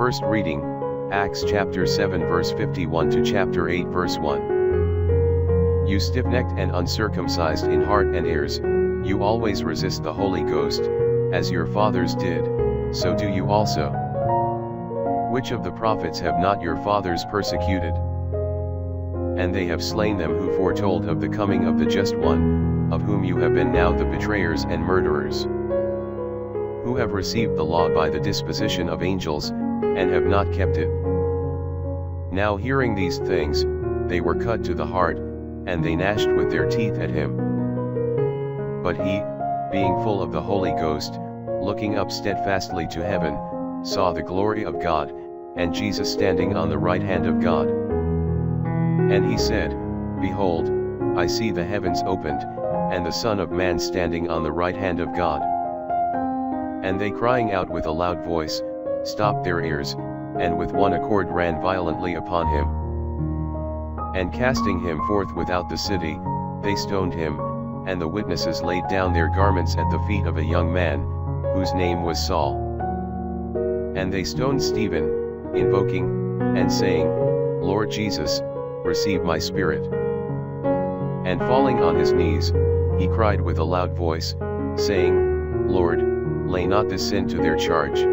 First reading, Acts chapter 7 verse 51 to chapter 8 verse 1. You stiff-necked and uncircumcised in heart and ears, you always resist the Holy Ghost, as your fathers did, so do you also. Which of the prophets have not your fathers persecuted? And they have slain them who foretold of the coming of the Just One, of whom you have been now the betrayers and murderers, who have received the law by the disposition of angels, and have not kept it. Now hearing these things, they were cut to the heart, and they gnashed with their teeth at him. But he, being full of the Holy Ghost, looking up steadfastly to heaven, saw the glory of God, and Jesus standing on the right hand of God. And he said, Behold, I see the heavens opened, and the Son of Man standing on the right hand of God. And they crying out with a loud voice, stopped their ears, and with one accord ran violently upon him. And casting him forth without the city, they stoned him, and the witnesses laid down their garments at the feet of a young man, whose name was Saul. And they stoned Stephen, invoking, and saying, Lord Jesus, receive my spirit. And falling on his knees, he cried with a loud voice, saying, Lord, lay not this sin to their charge.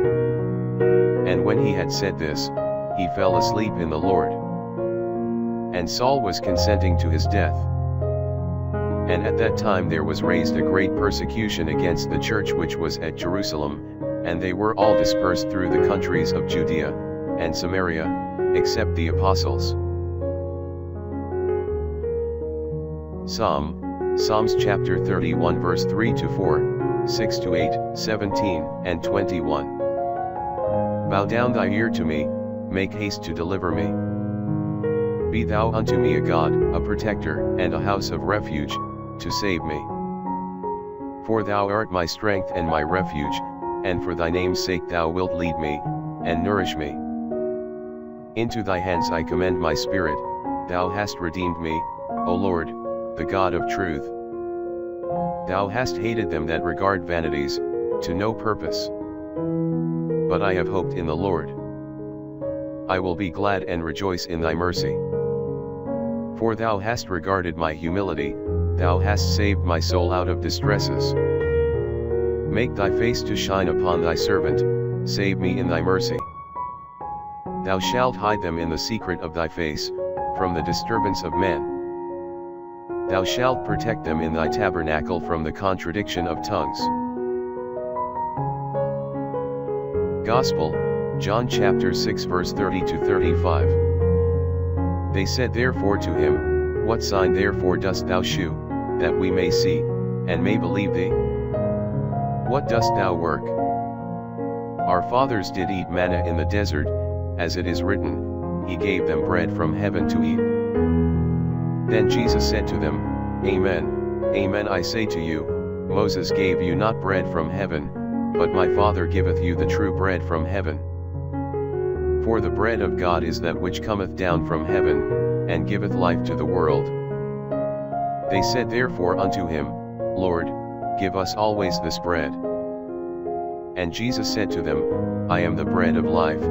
And when he had said this, he fell asleep in the Lord. And Saul was consenting to his death. And at that time there was raised a great persecution against the church which was at Jerusalem, and they were all dispersed through the countries of Judea, and Samaria, except the apostles. Psalms chapter 31 verse 3 to 4, 6 to 8, 17, and 21. Bow down thy ear to me, make haste to deliver me. Be thou unto me a God, a protector, and a house of refuge, to save me. For thou art my strength and my refuge, and for thy name's sake thou wilt lead me, and nourish me. Into thy hands I commend my spirit, thou hast redeemed me, O Lord, the God of truth. Thou hast hated them that regard vanities, to no purpose. But I have hoped in the Lord. I will be glad and rejoice in thy mercy. For thou hast regarded my humility, thou hast saved my soul out of distresses. Make thy face to shine upon thy servant, save me in thy mercy. Thou shalt hide them in the secret of thy face, from the disturbance of men. Thou shalt protect them in thy tabernacle from the contradiction of tongues. Gospel, John chapter 6 verse 30 to 35. They said therefore to him, What sign therefore dost thou shew, that we may see, and may believe thee? What dost thou work? Our fathers did eat manna in the desert, as it is written, He gave them bread from heaven to eat. Then Jesus said to them, Amen, amen I say to you, Moses gave you not bread from heaven, but my Father giveth you the true bread from heaven. For the bread of God is that which cometh down from heaven, and giveth life to the world. They said therefore unto him, Lord, give us always this bread. And Jesus said to them, I am the bread of life,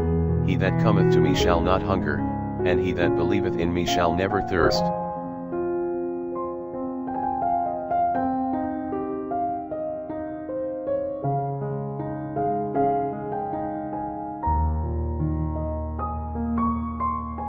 he that cometh to me shall not hunger, and he that believeth in me shall never thirst.